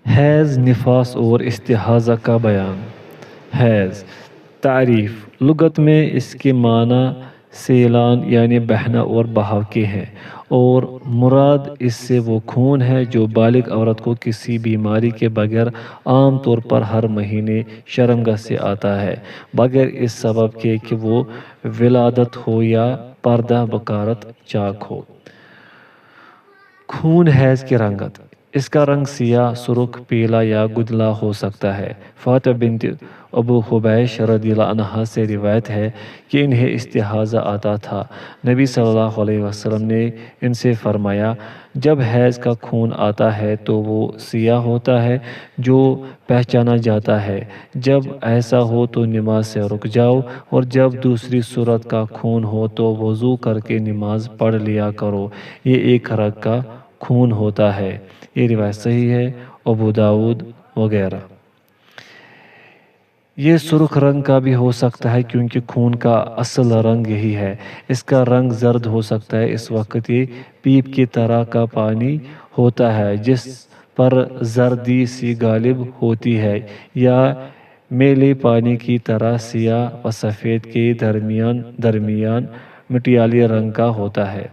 حیض، نفاس اور استحاضہ کا بیان۔ حیض تعریف: لغت میں اس کے معنی سیلان یعنی بہنا اور بہاؤ کے ہیں، اور مراد اس سے وہ خون ہے جو بالغ عورت کو کسی بیماری کے بغیر عام طور پر ہر مہینے شرمگاہ سے آتا ہے، بغیر اس سبب کے کہ وہ ولادت ہو یا پردہ بکارت چاک ہو۔ خون حیض کی رنگت: اس کا رنگ سیاہ، سرخ، پیلا یا گدلا ہو سکتا ہے۔ فاطمہ بنت ابو حبیش رضی اللہ عنہا سے روایت ہے کہ انہیں استحاضہ آتا تھا۔ نبی صلی اللہ علیہ وسلم نے ان سے فرمایا، جب حیض کا خون آتا ہے تو وہ سیاہ ہوتا ہے جو پہچانا جاتا ہے۔ جب ایسا ہو تو نماز سے رک جاؤ، اور جب دوسری صورت کا خون ہو تو وضو کر کے نماز پڑھ لیا کرو، یہ ایک رگ کا خون ہوتا ہے۔ یہ روایت صحیح ہے، ابو داؤد وغیرہ۔ یہ سرخ رنگ کا بھی ہو سکتا ہے کیونکہ خون کا اصل رنگ یہی ہے۔ اس کا رنگ زرد ہو سکتا ہے، اس وقت یہ پیپ کی طرح کا پانی ہوتا ہے جس پر زردی سی غالب ہوتی ہے، یا میلے پانی کی طرح سیاہ و سفید کے درمیان مٹیالی رنگ کا ہوتا ہے۔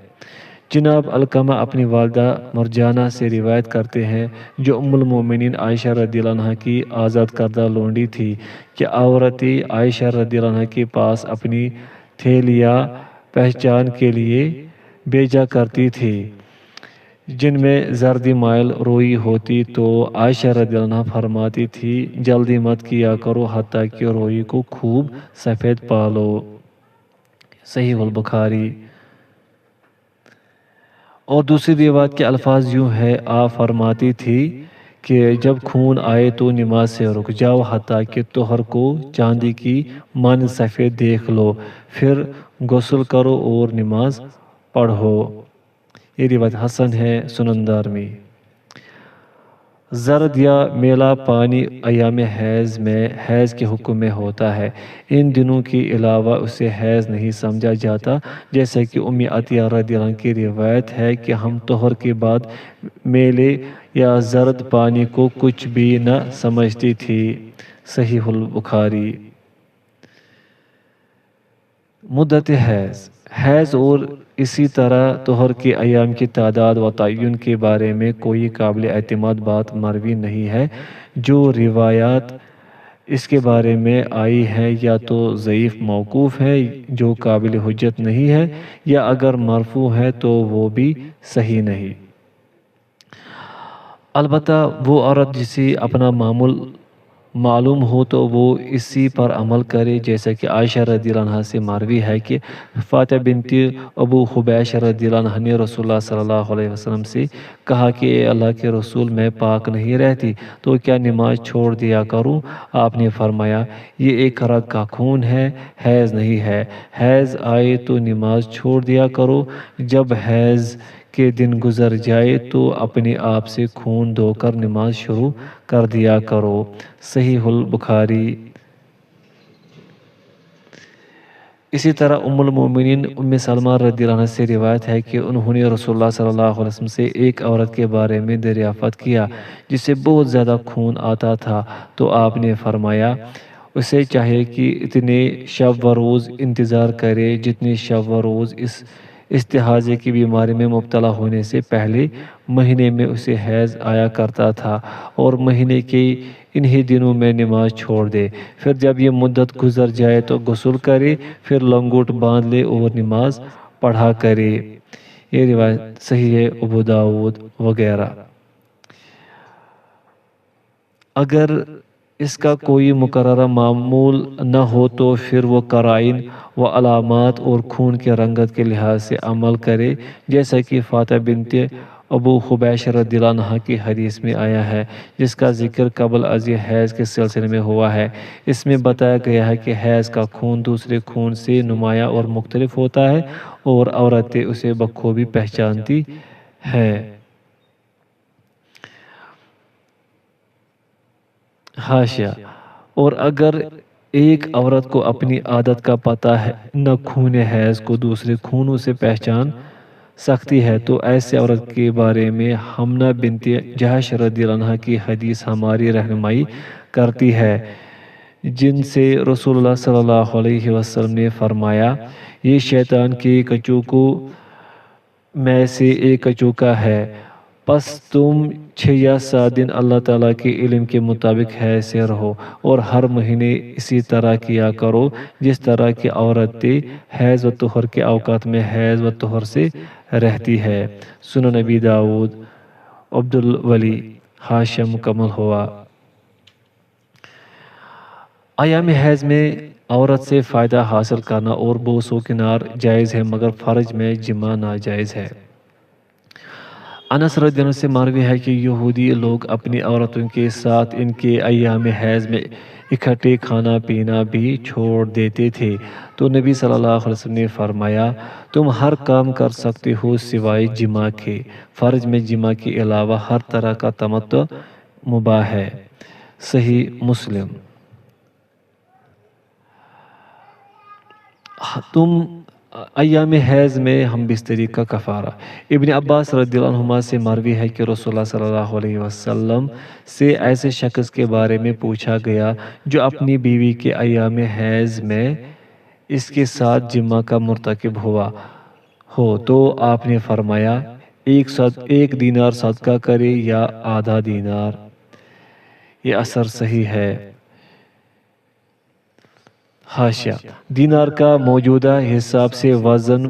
جناب علقمہ اپنی والدہ مرجانہ سے روایت کرتے ہیں، جو ام المومنین عائشہ رضی اللہ عنہا کی آزاد کردہ لونڈی تھی، کہ عورتیں عائشہ رضی اللہ عنہا کے پاس اپنی تھیلیاں پہچان کے لیے بھیجا کرتی تھی جن میں زردی مائل روئی ہوتی، تو عائشہ رضی اللہ عنہا فرماتی تھی، جلدی مت کیا کرو حتیٰ کہ روئی کو خوب سفید پالو۔ صحیح البخاری۔ اور دوسری روایت کے الفاظ یوں ہے، آپ فرماتی تھی کہ جب خون آئے تو نماز سے رک جاؤ حتیٰ کہ طہر کو چاندی کی مانند سفید دیکھ لو، پھر غسل کرو اور نماز پڑھو۔ یہ روایت حسن ہے، سنن دارمی۔ زرد یا میلا پانی ایام حیض میں حیض کے حکم میں ہوتا ہے۔ ان دنوں کے علاوہ اسے حیض نہیں سمجھا جاتا، جیسا کہ ام عطیہ رضی اللہ عنہ کی روایت ہے کہ ہم طہر کے بعد میلے یا زرد پانی کو کچھ بھی نہ سمجھتی تھی۔ صحیح البخاری۔ مدت حیض: حیض اور اسی طرح طہر کے ایام کی تعداد و تعین کے بارے میں کوئی قابل اعتماد بات مروی نہیں ہے۔ جو روایات اس کے بارے میں آئی ہیں یا تو ضعیف موقوف ہیں جو قابل حجت نہیں ہے، یا اگر مرفوع ہے تو وہ بھی صحیح نہیں۔ البتہ وہ عورت جسے اپنا معمول معلوم ہو تو وہ اسی پر عمل کرے، جیسا کہ عائشہ رضی اللہ عنہا سے مروی ہے کہ فاطمہ بنت ابو حبیش رضی اللہ عنہا نے رسول اللہ صلی اللہ علیہ وسلم سے کہا کہ اے اللہ کے رسول، میں پاک نہیں رہتی تو کیا نماز چھوڑ دیا کروں؟ آپ نے فرمایا، یہ ایک رگ کا خون ہے، حیض نہیں ہے۔ حیض آئے تو نماز چھوڑ دیا کرو، جب حیض کے دن گزر جائے تو اپنے آپ سے خون دھو کر نماز شروع کر دیا کرو۔ صحیح البخاری۔ اسی طرح ام المومنین ام سلمہ رضی اللہ عنہ سے روایت ہے کہ انہوں نے رسول اللہ صلی اللہ علیہ وسلم سے ایک عورت کے بارے میں دریافت کیا جس سے بہت زیادہ خون آتا تھا، تو آپ نے فرمایا، اسے چاہیے کہ اتنے شب و روز انتظار کرے جتنے شب و روز اس استحاضے کی بیماری میں مبتلا ہونے سے پہلے مہینے میں اسے حیض آیا کرتا تھا، اور مہینے کے انہی دنوں میں نماز چھوڑ دے۔ پھر جب یہ مدت گزر جائے تو غسل کرے، پھر لنگوٹ باندھ لے اور نماز پڑھا کرے۔ یہ روایت صحیح ہے، ابو داؤد وغیرہ۔ اگر اس کا کوئی مقررہ معمول نہ ہو تو پھر وہ قرائن و علامات اور خون کے رنگت کے لحاظ سے عمل کرے، جیسا کہ فاطمہ بنت ابو حبیش رضی اللہ عنہا کی حدیث میں آیا ہے، جس کا ذکر قبل از یہ حیض کے سلسلے میں ہوا ہے۔ اس میں بتایا گیا ہے کہ حیض کا خون دوسرے خون سے نمایاں اور مختلف ہوتا ہے، اور عورتیں اسے بخوبی پہچانتی ہیں۔ حاشیہ: اور اگر ایک عورت کو اپنی عادت کا پتہ ہے نہ خون حیض کو دوسرے خونوں سے پہچان سکتی ہے تو ایسے عورت کے بارے میں حمنہ بنت جہش رضی اللہ عنہ کی حدیث ہماری رہنمائی کرتی ہے، جن سے رسول اللہ صلی اللہ علیہ وسلم نے فرمایا، یہ شیطان کے کچوکوں میں سے ایک کچوکا ہے، پس تم 6 یا 7 دن اللہ تعالیٰ کے علم کے مطابق حیض سے رہو اور ہر مہینے اسی طرح کیا کرو جس طرح کی عورتیں حیض و طہر کے اوقات میں حیض و طہر سے رہتی ہے۔ سنن نبی داؤد عبدالولی حاشیہ مکمل ہوا۔ ایام حیض میں عورت سے فائدہ حاصل کرنا اور بوس و کنار جائز ہے مگر فرج میں جمع ناجائز ہے۔ انس رضی اللہ عنہ سے مروی ہے کہ یہودی لوگ اپنی عورتوں کے ساتھ ان کے ایام حیض میں اکٹھے کھانا پینا بھی چھوڑ دیتے تھے، تو نبی صلی اللہ علیہ وسلم نے فرمایا، تم ہر کام کر سکتے ہو سوائے جماع کے، فرج میں جماع کے علاوہ ہر طرح کا تمتع مباح ہے۔ صحیح مسلم۔ ایام حیض میں ہم بستری کا کفارہ۔ ابن عباس رضی اللہ عنہما سے مروی ہے کہ رسول اللہ صلی اللہ علیہ وسلم سے ایسے شخص کے بارے میں پوچھا گیا جو اپنی بیوی کے ایام حیض میں اس کے ساتھ جماع کا مرتکب ہوا ہو، تو آپ نے فرمایا، 1 دینار صدقہ کرے یا آدھا دینار۔ یہ اثر صحیح ہے۔ حاشیہ: دینار کا موجودہ حساب سے وزن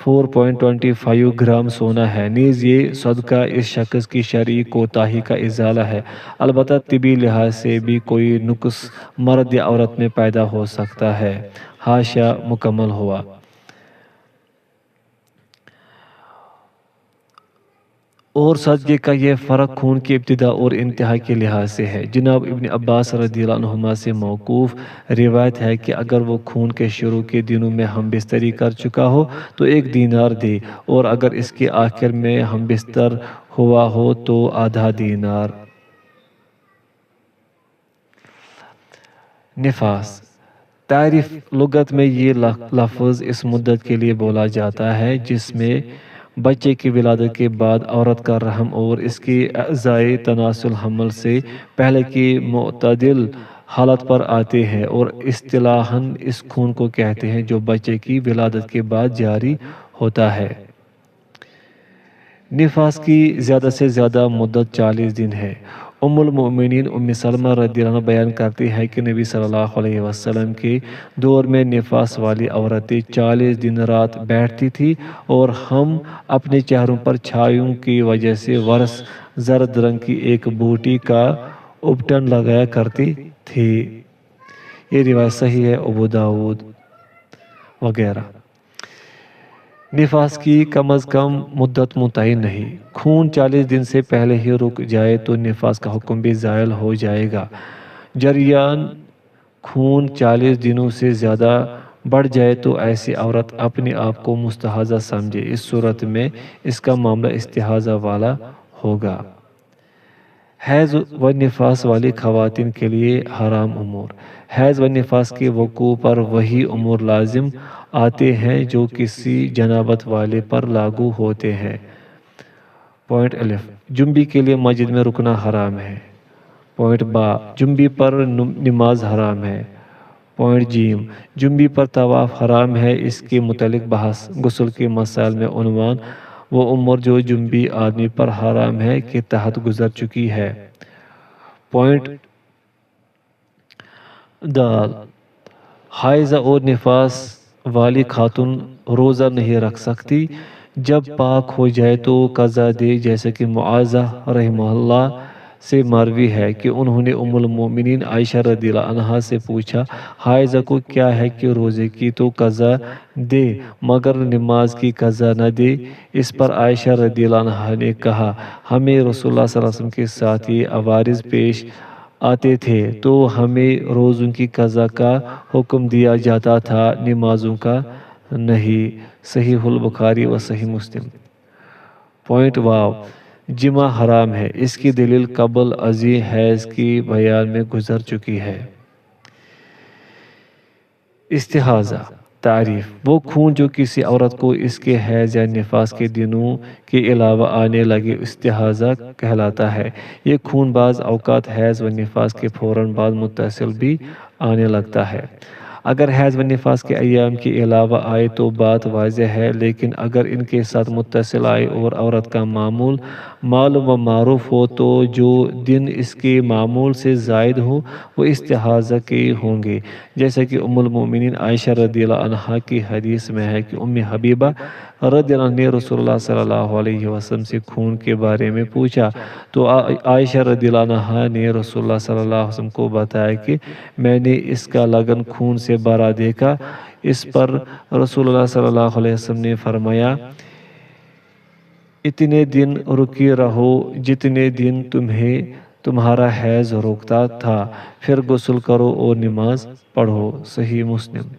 4.25 گرام سونا ہے، نیز یہ صدقہ اس شخص کی شرعی کوتاہی کا ازالہ ہے۔ البتہ طبی لحاظ سے بھی کوئی نقص مرد یا عورت میں پیدا ہو سکتا ہے۔ حاشیہ مکمل ہوا۔ اور صدقے کا یہ فرق خون کی ابتدا اور انتہا کے لحاظ سے ہے۔ جناب ابن عباس رضی اللہ عنہما سے موقوف روایت ہے کہ اگر وہ خون کے شروع کے دنوں میں ہم بستری کر چکا ہو تو 1 دینار دے، اور اگر اس کے آخر میں ہم بستر ہوا ہو تو آدھا دینار۔ نفاس۔ تعریف: لغت میں یہ لفظ اس مدت کے لیے بولا جاتا ہے جس میں بچے کی ولادت کے بعد عورت کا رحم اور اس کے اعضائے تناسل حمل سے پہلے کی معتدل حالت پر آتے ہیں، اور اصطلاحاً اس خون کو کہتے ہیں جو بچے کی ولادت کے بعد جاری ہوتا ہے۔ نفاس کی زیادہ سے زیادہ مدت 40 دن ہے۔ ام المؤمنین ام سلمہ رضی اللہ عنہ بیان کرتی ہے کہ نبی صلی اللہ علیہ وسلم کے دور میں نفاس والی عورتیں 40 دن رات بیٹھتی تھیں اور ہم اپنے چہروں پر چھایوں کی وجہ سے ورس زرد رنگ کی ایک بوٹی کا ابٹن لگایا کرتی تھی۔ یہ روایت صحیح ہے، ابو داؤد وغیرہ۔ نفاس کی کم از کم مدت متعین نہیں۔ خون 40 دن سے پہلے ہی رک جائے تو نفاس کا حکم بھی زائل ہو جائے گا۔ جریان خون 40 دنوں سے زیادہ بڑھ جائے تو ایسی عورت اپنے آپ کو مستحاضہ سمجھے، اس صورت میں اس کا معاملہ استحاضہ والا ہوگا۔ حیض و نفاس والی خواتین کے لیے حرام امور۔ حیض و نفاس کے وقوع پر وہی امور لازم آتے ہیں جو کسی جنابت والے پر لاگو ہوتے ہیں۔ پوائنٹ الف: جنبی کے لیے مسجد میں رکنا حرام ہے۔ پوائنٹ با: جنبی پر نماز حرام ہے۔ پوائنٹ جیم: جنبی پر طواف حرام ہے۔ اس کے متعلق بحث غسل کے مسائل میں عنوان وہ امور جو جنبی آدمی پر حرام ہے کے تحت گزر چکی ہے۔ پوائنٹ دال: حائضہ اور نفاس والی خاتون روزہ نہیں رکھ سکتی، جب پاک ہو جائے تو قضا دے، جیسے کہ معاذہ رحمہ اللہ سے مروی ہے کہ انہوں نے ام المومنین عائشہ رضی اللہ عنہا سے پوچھا، حائضہ کو کیا ہے کہ روزے کی تو قضا دے مگر نماز کی قضا نہ دے؟ اس پر عائشہ رضی اللہ عنہا نے کہا، ہمیں رسول اللہ صلی اللہ علیہ وسلم کے ساتھ یہ عوارض پیش آتے تھے تو ہمیں روزوں کی قضا کا حکم دیا جاتا تھا، نمازوں کا نہیں۔ صحیح البخاری و صحیح مسلم۔ پوائنٹ واو: جمع حرام ہے، اس کی دلیل قبل ازیں حیض کی بیان میں گزر چکی ہے۔ استحاضہ: تعریف: وہ خون جو کسی عورت کو اس کے حیض یا نفاس کے دنوں کے علاوہ آنے لگے استحاضہ کہلاتا ہے۔ یہ خون بعض اوقات حیض و نفاس کے فوراً بعد متصل بھی آنے لگتا ہے۔ اگر حیض و نفاس کے ایام کے علاوہ آئے تو بات واضح ہے، لیکن اگر ان کے ساتھ متصل آئے اور عورت کا معمول معلوم و معروف ہو تو جو دن اس کے معمول سے زائد ہو وہ استحاضہ کے ہوں گے، جیسا کہ ام المومنین عائشہ رضی اللہ عنہا کی حدیث میں ہے کہ ام حبیبہ رضی اللہ عنہ نے رسول اللہ صلی اللہ علیہ وسلم سے خون کے بارے میں پوچھا تو عائشہ رضی اللہ عنہا نے رسول اللہ صلی اللہ علیہ وسلم کو بتایا کہ میں نے اس کا لگن خون سے بھرا دیکھا۔ اس پر رسول اللہ صلی اللہ علیہ وسلم نے فرمایا، اتنے دن رکی رہو جتنے دن تمہارا حیض روکتا تھا، پھر غسل کرو اور نماز پڑھو۔ صحیح مسلم۔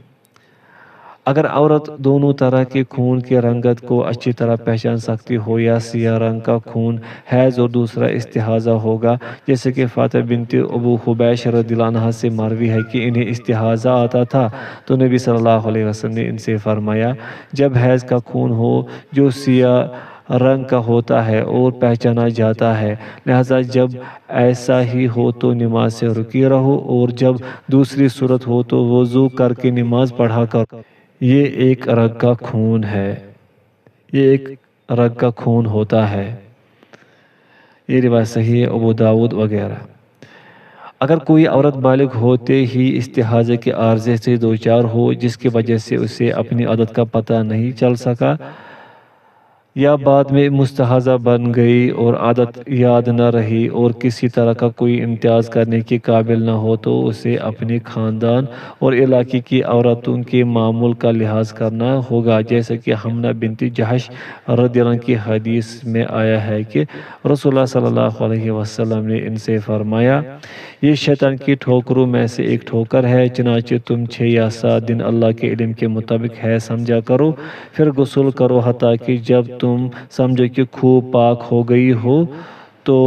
اگر عورت دونوں طرح کے خون کی رنگت کو اچھی طرح پہچان سکتی ہو، یا سیاہ رنگ کا خون حیض اور دوسرا استحاضہ ہوگا، جیسے کہ فاطمہ بنت ابو حبیش رضی اللہ عنہا سے مروی ہے کہ انہیں استحاضہ آتا تھا تو نبی صلی اللہ علیہ وسلم نے ان سے فرمایا، جب حیض کا خون ہو جو سیاہ رنگ کا ہوتا ہے اور پہچانا جاتا ہے، لہذا جب ایسا ہی ہو تو نماز سے رکی رہو، اور جب دوسری صورت ہو تو وضو کر کے نماز پڑھا کرو۔ یہ ایک رگ کا خون ہے، یہ ایک رگ کا خون ہوتا ہے۔ یہ روایت صحیح ہے، ابو داود وغیرہ۔ اگر کوئی عورت بالغ ہوتے ہی استحاضہ کے عارضے سے دوچار ہو، جس کی وجہ سے اسے اپنی عادت کا پتہ نہیں چل سکا، یا بعد میں مستحاضہ بن گئی اور عادت یاد نہ رہی اور کسی طرح کا کوئی امتیاز کرنے کے قابل نہ ہو، تو اسے اپنے خاندان اور علاقے کی عورتوں کے معمول کا لحاظ کرنا ہوگا، جیسا کہ حمنہ بنت جہش رضی اللہ عنہ کی حدیث میں آیا ہے کہ رسول اللہ صلی اللہ علیہ وسلم نے ان سے فرمایا، یہ شیطان کی ٹھوکروں میں سے ایک ٹھوکر ہے، چنانچہ تم 6 یا 7 دن اللہ کے علم کے مطابق ہے سمجھا کرو، پھر غسل کرو حتیٰ کہ جب تم سمجھو کہ خوب پاک ہو گئی ہو تو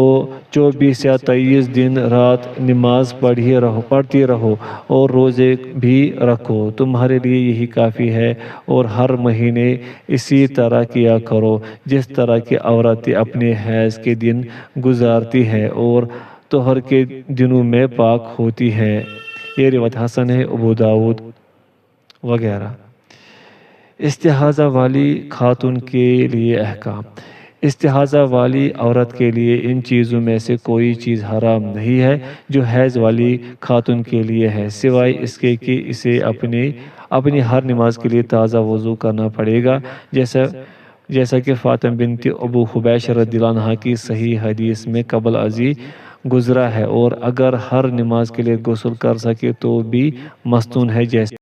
24 یا 23 دن رات نماز پڑھتی رہو اور روزے بھی رکھو، تمہارے لیے یہی کافی ہے، اور ہر مہینے اسی طرح کیا کرو جس طرح کی عورتیں اپنے حیض کے دن گزارتی ہیں اور طہر کے دنوں میں پاک ہوتی ہیں۔ یہ روایت حسن ہے، ابو داود وغیرہ۔ استحاضہ والی خاتون کے لیے احکام: استحاضہ والی عورت کے لیے ان چیزوں میں سے کوئی چیز حرام نہیں ہے جو حیض والی خاتون کے لیے ہے، سوائے اس کے کہ اسے اپنی ہر نماز کے لیے تازہ وضو کرنا پڑے گا، جیسا کہ فاطمہ بنت ابو حبیش رضی اللہ عنہا کی صحیح حدیث میں قبل ازیں گزرا ہے، اور اگر ہر نماز کے لیے غسل کر سکے تو بھی مستون ہے، جیسے